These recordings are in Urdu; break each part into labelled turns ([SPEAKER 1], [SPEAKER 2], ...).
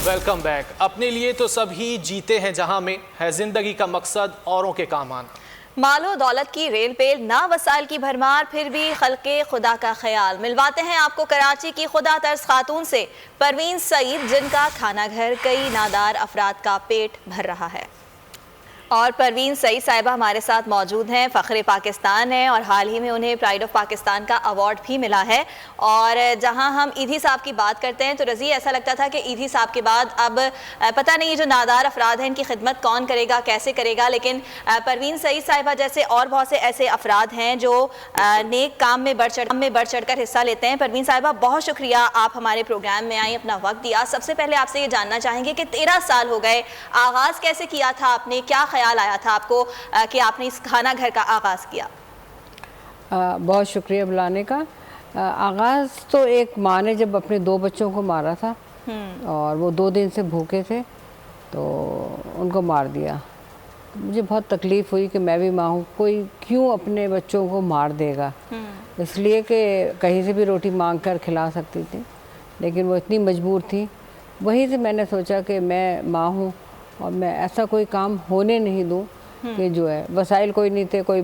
[SPEAKER 1] Welcome back. اپنے لیے تو سبھی جیتے ہیں جہاں میں ہے زندگی کا مقصد اوروں کے کام آنا۔
[SPEAKER 2] مال و دولت کی ریل پیل، نہ وسائل کی بھرمار، پھر بھی خلق خدا کا خیال۔ ملواتے ہیں آپ کو کراچی کی خدا ترس خاتون سے، پروین سعید، جن کا کھانا گھر کئی نادار افراد کا پیٹ بھر رہا ہے۔ اور پروین سعید صاحبہ ہمارے ساتھ موجود ہیں، فخر پاکستان ہیں، اور حال ہی میں انہیں پرائڈ آف پاکستان کا ایوارڈ بھی ملا ہے۔ اور جہاں ہم ایدھی صاحب کی بات کرتے ہیں تو رضی ایسا لگتا تھا کہ ایدھی صاحب کے بعد اب پتہ نہیں جو نادار افراد ہیں ان کی خدمت کون کرے گا، کیسے کرے گا، لیکن پروین سعید صاحبہ جیسے اور بہت سے ایسے افراد ہیں جو نیک کام میں بڑھ چڑھ کر حصہ لیتے ہیں۔ پروین صاحبہ بہت شکریہ، آپ ہمارے پروگرام میں آئیں، اپنا وقت دیا۔ سب سے پہلے آپ سے یہ جاننا چاہیں گے کہ 13 سال ہو گئے، آغاز کیسے کیا تھا آپ نے، کیا خیال آیا تھا آپ کو کہ آپ نے اس کھانا گھر کا آغاز کیا؟
[SPEAKER 3] بہت شکریہ بلانے کا۔ آغاز تو ایک ماں نے جب اپنے 2 بچوں کو مارا تھا اور وہ 2 دن سے بھوکے تھے تو ان کو مار دیا۔ مجھے بہت تکلیف ہوئی کہ میں بھی ماں ہوں، کوئی کیوں اپنے بچوں کو مار دے گا، اس لیے کہ کہیں سے بھی روٹی مانگ کر کھلا سکتی تھی، لیکن وہ اتنی مجبور تھی۔ وہیں سے میں نے سوچا کہ میں ماں ہوں اور میں ایسا کوئی کام ہونے نہیں دوں کہ جو ہے وسائل کوئی نہیں تھے، کوئی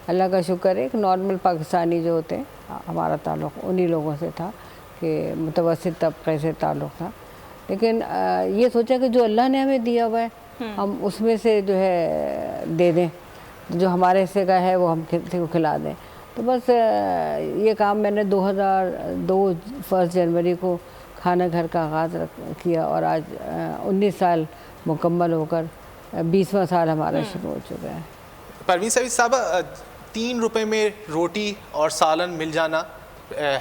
[SPEAKER 3] اللہ کا شکر ہے، ایک نارمل پاکستانی جو ہوتے ہیں ہمارا تعلق انہی لوگوں سے تھا کہ متوسط طبقے سے تعلق تھا، لیکن یہ سوچا کہ جو اللہ نے ہمیں دیا ہوا ہے ہم اس میں سے جو ہے دے دیں، جو ہمارے حصے کا ہے وہ ہم کسی کو کھلا دیں۔ تو بس یہ کام میں نے 2002 1 جنوری کو کھانا گھر کا آغاز کیا اور آج 19 سال مکمل ہو کر 20واں سال ہمارا شروع ہو چکا ہے۔
[SPEAKER 1] پروین سعید صاحبہ، 3 روپے میں روٹی اور سالن مل جانا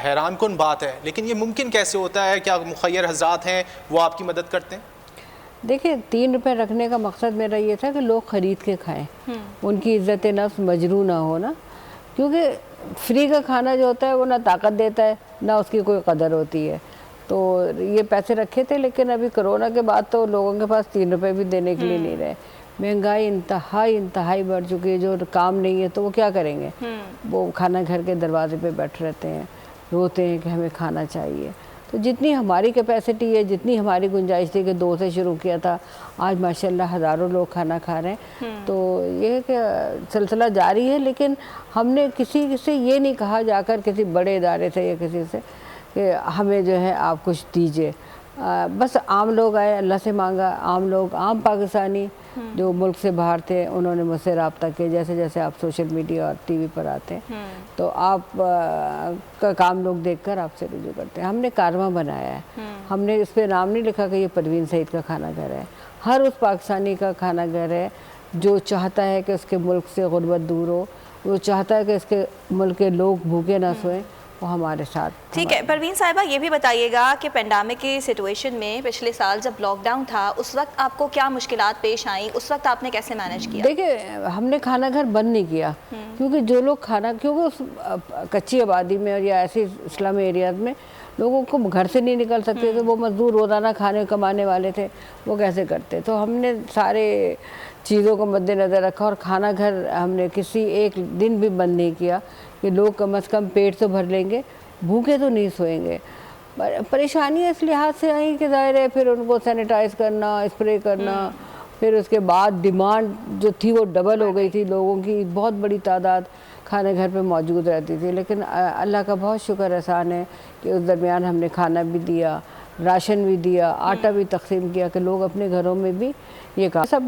[SPEAKER 1] حیران کن بات ہے، لیکن یہ ممکن کیسے ہوتا ہے؟ کیا مخیر حضرات ہیں وہ آپ کی مدد کرتے ہیں؟
[SPEAKER 3] دیکھیں 3 روپے رکھنے کا مقصد میرا یہ تھا کہ لوگ خرید کے کھائیں، ان کی عزت نفس مجروح نہ ہو نا، کیونکہ فری کا کھانا جو ہوتا ہے وہ نہ طاقت دیتا ہے نہ اس کی کوئی قدر ہوتی ہے۔ تو یہ پیسے رکھے تھے، لیکن ابھی کرونا کے بعد تو لوگوں کے پاس 3 روپے بھی دینے کے لیے نہیں رہے۔ مہنگائی انتہائی بڑھ چکی ہے، جو کام نہیں ہے تو وہ کیا کریں گے؟ وہ کھانا گھر کے دروازے پہ بیٹھ رہتے ہیں، روتے ہیں کہ ہمیں کھانا چاہیے۔ تو جتنی ہماری کیپیسٹی ہے، جتنی ہماری گنجائش تھی کہ 2 سے شروع کیا تھا، آج ماشاءاللہ ہزاروں لوگ کھانا کھا رہے ہیں۔ تو یہ ہے کہ سلسلہ جاری ہے، لیکن ہم نے کسی سے یہ نہیں کہا جا کر کسی بڑے ادارے سے یا کسی سے کہ ہمیں جو ہے آپ کچھ دیجئے۔ بس عام لوگ آئے، اللہ سے مانگا، عام لوگ، عام پاکستانی جو ملک سے باہر تھے انہوں نے مجھ سے رابطہ کیا، جیسے جیسے آپ سوشل میڈیا اور ٹی وی پر آتے ہیں تو آپ کا کام لوگ دیکھ کر آپ سے رجوع کرتے ہیں۔ ہم نے کارواں بنایا ہے، ہم نے اس پہ نام نہیں لکھا کہ یہ پروین سعید کا کھانا گھر ہے، ہر اس پاکستانی کا کھانا گھر ہے جو چاہتا ہے کہ اس کے ملک سے غربت دور ہو، وہ چاہتا ہے کہ اس کے ملک کے لوگ بھوکے نہ سوئیں، وہ ہمارے ساتھ۔
[SPEAKER 2] ٹھیک ہے پروین صاحبہ، یہ بھی بتائیے گا کہ پینڈیمک کی سچویشن میں پچھلے سال جب لاک ڈاؤن تھا اس وقت آپ کو کیا مشکلات پیش آئیں، اس وقت آپ نے کیسے مینیج کیا؟
[SPEAKER 3] دیکھیں ہم نے کھانا گھر بند نہیں کیا، کیونکہ جو لوگ کیونکہ اس کچی آبادی میں اور یا ایسی اسلامی ایریاز میں لوگوں کو گھر سے نہیں نکل سکتے تھے، وہ مزدور روزانہ کھانے کمانے والے تھے، وہ کیسے کرتے؟ تو ہم نے سارے چیزوں کو مد نظر رکھا اور کھانا گھر ہم نے کسی ایک دن بھی بند نہیں کیا کہ لوگ کم از کم پیٹ تو بھر لیں گے، بھوکے تو نہیں سوئیں گے۔ پریشانیاں اس لحاظ سے آئیں کہ ظاہر ہے پھر ان کو سینیٹائز کرنا، اسپرے کرنا، پھر اس کے بعد ڈیمانڈ جو تھی وہ ڈبل ہو گئی تھی، لوگوں کی بہت بڑی تعداد کھانے گھر پہ موجود رہتی تھی، لیکن اللہ کا بہت شکر احسان ہے کہ اس درمیان ہم نے کھانا بھی دیا، راشن بھی دیا، آٹا بھی تقسیم کیا کہ لوگ اپنے گھروں میں بھی یہ کام سب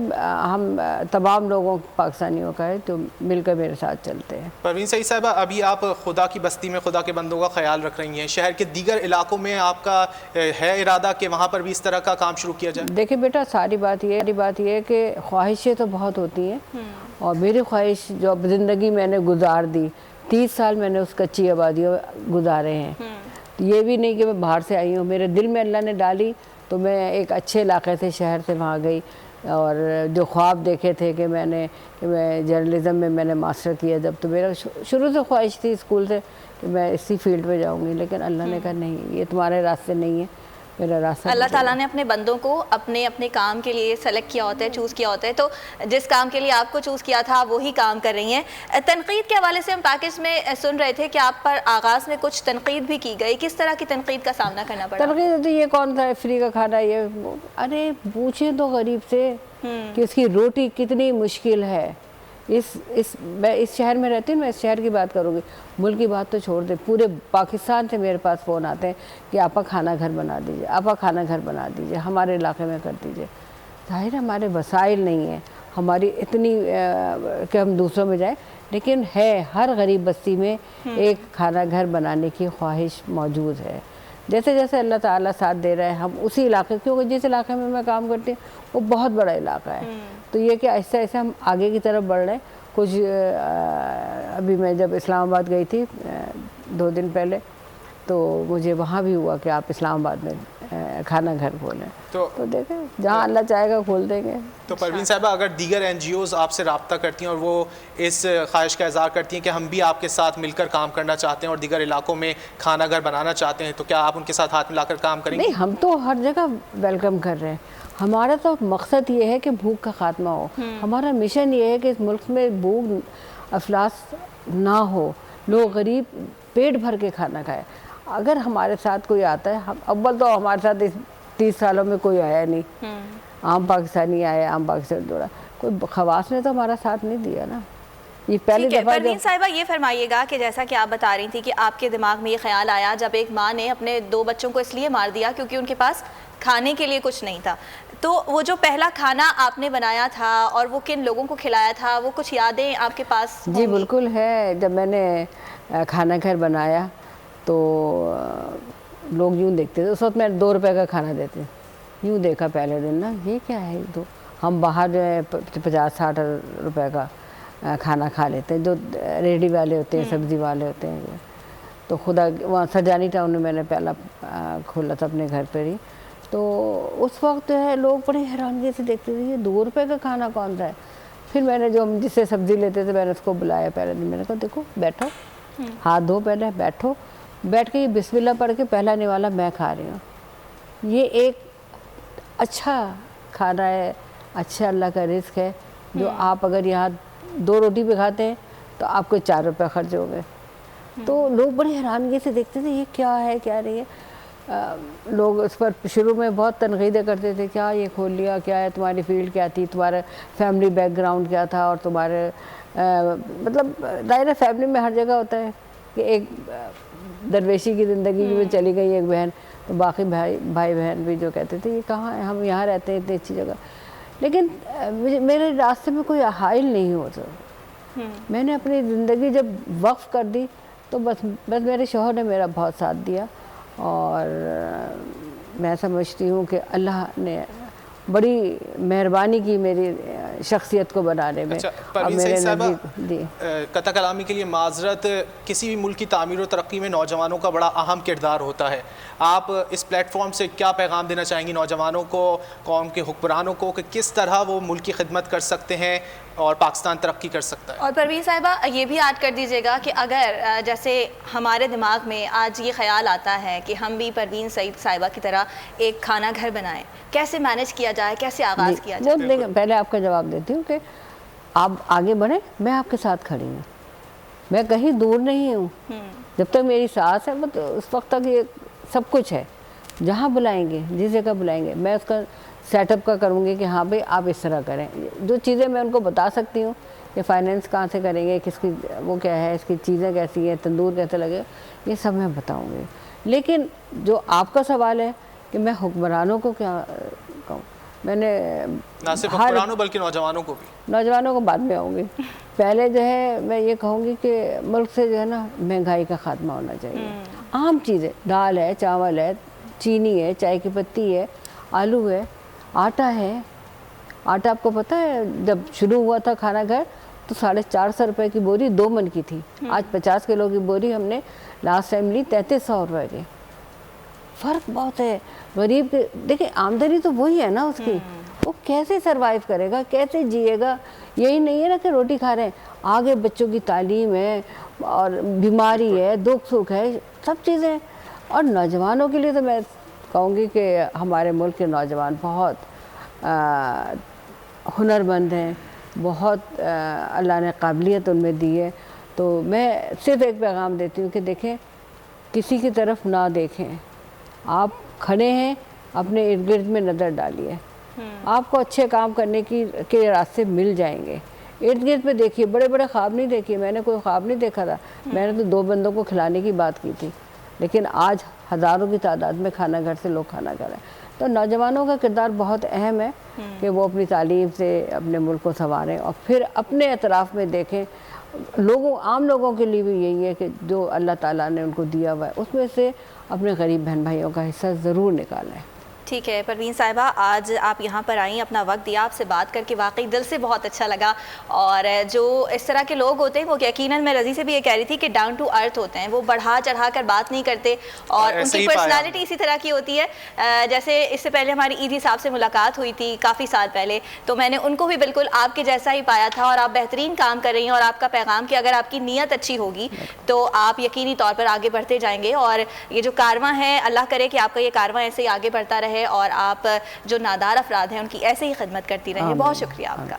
[SPEAKER 3] ہم تمام لوگوں پاکستانیوں کا ہے تو مل کر میرے ساتھ چلتے ہیں۔
[SPEAKER 1] پروین سعید صاحبہ، ابھی آپ خدا کی بستی میں خدا کے بندوں کا خیال رکھ رہی ہیں، شہر کے دیگر علاقوں میں آپ کا ہے ارادہ کہ وہاں پر بھی اس طرح کا کام شروع کیا جائے؟
[SPEAKER 3] دیکھیں بیٹا، ساری بات یہ ہے کہ خواہشیں تو بہت ہوتی ہیں، اور میری خواہش جو اب زندگی میں نے گزار دی، 30 سال میں نے اس کچی آبادیوں گزارے ہیں، یہ بھی نہیں کہ میں باہر سے آئی ہوں، میرے دل میں اللہ نے ڈالی تو میں ایک اچھے علاقے سے شہر سے وہاں گئی، اور جو خواب دیکھے تھے کہ میں جرنلزم میں نے ماسٹر کیا جب، تو میرا شروع سے خواہش تھی اسکول سے کہ میں اسی فیلڈ پہ جاؤں گی، لیکن اللہ نے کہا نہیں، یہ تمہارے راستے نہیں ہے، میرا راستہ
[SPEAKER 2] اللہ تعالیٰ نے اپنے بندوں کو اپنے اپنے کام کے لیے سلیکٹ کیا ہوتا ہے, چوز کیا ہوتا ہے, تو جس کام کے لیے آپ کو چوز کیا تھا وہی کام کر رہی ہیں. تنقید کے حوالے سے ہم پیکج میں سن رہے تھے کہ آپ پر آغاز میں کچھ تنقید بھی کی گئی, کس طرح کی تنقید کا سامنا کرنا پڑا؟
[SPEAKER 3] تنقید ہوتی یہ کون تھا فری کا کھانا, یہ ارے پوچھیں تو غریب سے کہ اس کی روٹی کتنی مشکل ہے. میں اس شہر میں رہتی ہوں, میں اس شہر کی بات کروں گی, ملک کی بات تو چھوڑ دیں, پورے پاکستان سے میرے پاس فون آتے ہیں کہ آپا کھانا گھر بنا دیجئے, آپا کھانا گھر بنا دیجئے, ہمارے علاقے میں کر دیجئے. ظاہر ہمارے وسائل نہیں ہیں ہماری اتنی کہ ہم دوسروں میں جائیں, لیکن ہے ہر غریب بستی میں ایک کھانا گھر بنانے کی خواہش موجود ہے. جیسے جیسے اللہ تعالیٰ ساتھ دے رہا ہے ہم اسی علاقے, کیونکہ جس علاقے میں میں کام کرتی ہوں وہ بہت بڑا علاقہ ہے, تو یہ کہ آہستہ آہستہ ہم آگے کی طرف بڑھ رہے ہیں. کچھ ابھی میں جب اسلام آباد گئی تھی 2 دن پہلے, تو مجھے وہاں بھی ہوا کہ آپ اسلام آباد میں کھانا گھر کھولیں, تو دیکھیں جہاں اللہ چاہے گا کھول دیں گے.
[SPEAKER 1] تو پروین صاحبہ اگر دیگر این جی اوز آپ سے رابطہ کرتی ہیں اور وہ اس خواہش کا اظہار کرتی ہیں کہ ہم بھی آپ کے ساتھ مل کر کام کرنا چاہتے ہیں اور دیگر علاقوں میں کھانا گھر بنانا چاہتے ہیں, تو کیا آپ ان کے ساتھ ہاتھ ملا کر کام کریں گے؟
[SPEAKER 3] نہیں, ہم تو ہر جگہ ویلکم کر رہے ہیں. ہمارا تو مقصد یہ ہے کہ بھوک کا خاتمہ ہو. ہمارا مشن یہ ہے کہ اس ملک میں بھوک افلاس نہ ہو, لوگ غریب پیٹ بھر کے کھانا کھائے. اگر ہمارے ساتھ کوئی آتا ہے, اول تو ہمارے ساتھ 30 سالوں میں کوئی آیا نہیں, عام پاکستانی آئے, عام پاکستانی جوڑا, کوئی خواص نے تو ہمارا ساتھ نہیں دیا نا. یہ پہلی دفعہ.
[SPEAKER 2] پروین صاحبہ یہ فرمائیے گا کہ جیسا کہ آپ بتا رہی تھی کہ آپ کے دماغ میں یہ خیال آیا جب ایک ماں نے اپنے 2 بچوں کو اس لیے مار دیا کیونکہ ان کے پاس کھانے کے لیے کچھ نہیں تھا, تو وہ جو پہلا کھانا آپ نے بنایا تھا اور وہ کن لوگوں کو کھلایا تھا, وہ کچھ یادیں آپ کے پاس؟
[SPEAKER 3] جی بالکل ہے. جب میں نے کھانا گھر بنایا تو لوگ یوں دیکھتے تھے, اس وقت میں 2 روپے کا کھانا دیتے, یوں دیکھا پہلے دن نا, یہ کیا ہے, تو ہم باہر جو ہے 50-60 روپے کا کھانا کھا لیتے ہیں, جو ریڈی والے ہوتے ہیں, سبزی والے ہوتے ہیں. تو خدا وہاں سرجانی ٹاؤن میں نے پہلا کھولا تھا اپنے گھر پر ہی, تو اس وقت جو ہے لوگ بڑی حیرانگی سے دیکھتے تھے, یہ 2 روپے کا کھانا کون سا ہے. پھر میں نے جو جس سے سبزی لیتے تھے میں نے اس کو بلایا پہلے دن, میں نے کہا دیکھو بیٹھو, ہاتھ دھو, پہلے بیٹھو, بیٹھ کے یہ بسم اللہ پڑھ کے پہلا نوالا میں کھا رہی ہوں. یہ ایک اچھا کھانا ہے, اچھا اللہ کا رزق ہے, جو آپ اگر یہاں 2 روٹی پہ کھاتے ہیں تو آپ کو 4 روپے خرچ ہو گئے. تو لوگ بڑی حیرانگی سے دیکھتے تھے یہ کیا ہے کیا نہیں ہے. لوگ اس پر شروع میں بہت تنقیدیں کرتے تھے, کیا یہ کھول لیا, کیا ہے, تمہاری فیلڈ کیا تھی, تمہارا فیملی بیک گراؤنڈ کیا تھا, اور تمہارے مطلب دائرہ فیملی میں ہر جگہ ہوتا ہے کہ ایک درویشی کی زندگی میں چلی گئی ایک بہن, تو باقی بھائی بہن بھی جو کہتے تھے یہ کہاں ہے, ہم یہاں رہتے ہیں اتنی اچھی جگہ. لیکن میرے راستے میں کوئی حائل نہیں ہوتا. میں نے اپنی زندگی جب وقف کر دی تو بس میرے شوہر نے میرا بہت ساتھ دیا, اور میں سمجھتی ہوں کہ اللہ نے بڑی مہربانی کی میری شخصیت کو بنانے میں.
[SPEAKER 1] پروین صاحبہ, قطع کلامی کے لیے معذرت, کسی بھی ملک کی تعمیر و ترقی میں نوجوانوں کا بڑا اہم کردار ہوتا ہے. آپ اس پلیٹ فارم سے کیا پیغام دینا چاہیں گی نوجوانوں کو, قوم کے حکمرانوں کو, کہ کس طرح وہ ملک کی خدمت کر سکتے ہیں اور پاکستان ترقی کر سکتا ہے؟
[SPEAKER 2] اور پروین صاحبہ یہ بھی ایڈ کر دیجیے گا کہ اگر جیسے ہمارے دماغ میں آج یہ خیال آتا ہے کہ ہم بھی پروین سعید صاحبہ کی طرح ایک کھانا گھر بنائیں, کیسے مینیج کیا جائے, کیسے آغاز کیا جائے؟
[SPEAKER 3] پہلے آپ کا جواب دیتی ہوں کہ آپ آگے بڑھیں, میں آپ کے ساتھ کھڑی ہوں, میں کہیں دور نہیں ہوں. جب تک میری سانس ہے اس وقت تک یہ سب کچھ ہے. جہاں بلائیں گے, جس جگہ بلائیں گے, میں اس کا سیٹ اپ کا کروں گی کہ ہاں بھئی آپ اس طرح کریں. جو چیزیں میں ان کو بتا سکتی ہوں کہ فائنینس کہاں سے کریں گے, کس کی وہ کیا ہے, اس کی چیزیں کیسی ہیں, تندور کیسے لگے, یہ سب میں بتاؤں گی. لیکن جو آپ کا سوال ہے کہ میں حکمرانوں کو کیا کہوں, میں نے
[SPEAKER 1] نہ صرف حکمرانوں بلکہ نوجوانوں کو بھی,
[SPEAKER 3] نوجوانوں کو بعد میں آؤں گی. پہلے جو ہے میں یہ کہوں گی کہ ملک سے جو ہے نا مہنگائی کا خاتمہ ہونا چاہیے. عام چیزیں, دال ہے, چاول ہے, چینی ہے, چائے کی پتی ہے, آلو ہے, آٹا ہے. آٹا آپ کو پتہ ہے جب شروع ہوا تھا کھانا گھر تو 450 روپے کی بوری 2 من کی تھی. آج 50 کلو کی بوری ہم نے لاسٹ ٹائم لی 3300 روپے کی. فرق بہت ہے. غریب کے دیکھیں آمدنی تو وہی ہے نا اس کی, وہ کیسے سروائیو کرے گا, کیسے جیے گا. یہی نہیں ہے نا کہ روٹی کھا رہے ہیں, آگے بچوں کی تعلیم ہے اور بیماری ہے, دکھ سکھ ہے, سب چیزیں. اور نوجوانوں کے لیے تو میں کہوں گی کہ ہمارے ملک کے نوجوان بہت ہنرمند ہیں، بہت اللہ نے قابلیت ان میں دی ہے. تو میں صرف ایک پیغام دیتی ہوں کہ دیکھیں، کسی کی طرف نہ دیکھیں. آپ کھڑے ہیں، اپنے ارد گرد میں نظر ڈالیے، آپ کو اچھے کام کرنے کے راستے مل جائیں گے. ارد گرد پہ دیکھیے، بڑے بڑے خواب نہیں دیکھیے. میں نے کوئی خواب نہیں دیکھا تھا. میں نے تو 2 بندوں کو کھلانے کی بات کی تھی، لیکن آج ہزاروں کی تعداد میں کھانا گھر سے لوگ کھانا کھا رہے ہیں. تو نوجوانوں کا کردار بہت اہم ہے کہ وہ اپنی تعلیم سے اپنے ملک کو سنواریں، اور پھر اپنے اطراف میں دیکھیں. عام لوگوں کے لیے بھی یہی ہے کہ جو اللہ تعالیٰ نے ان کو دیا ہوا ہے اس میں سے اپنے غریب بہن بھائیوں کا حصہ ضرور نکالیں.
[SPEAKER 2] ٹھیک ہے پروین صاحبہ، آج آپ یہاں پر آئیں، اپنا وقت دیا، آپ سے بات کر کے واقعی دل سے بہت اچھا لگا. اور جو اس طرح کے لوگ ہوتے ہیں وہ یقیناً میں رضی سے بھی یہ کہہ رہی تھی کہ ڈاؤن ٹو ارتھ ہوتے ہیں، وہ بڑھا چڑھا کر بات نہیں کرتے، اور ان کی پرسنالٹی اسی طرح کی ہوتی ہے. جیسے اس سے پہلے ہماری ایدھی صاحب سے ملاقات ہوئی تھی کافی سال پہلے، تو میں نے ان کو بھی بالکل آپ کے جیسا ہی پایا تھا، اور آپ بہترین کام کر رہی ہیں. اور آپ کا پیغام کہ اگر آپ کی نیت اچھی ہوگی تو آپ یقینی طور پر آگے بڑھتے جائیں گے. اور یہ جو کارواں ہے، اللہ کرے کہ آپ کا یہ کارواں ایسے ہی آگے بڑھتا رہے، اور آپ جو نادار افراد ہیں ان کی ایسے ہی خدمت کرتی رہیں. بہت شکریہ آپ کا.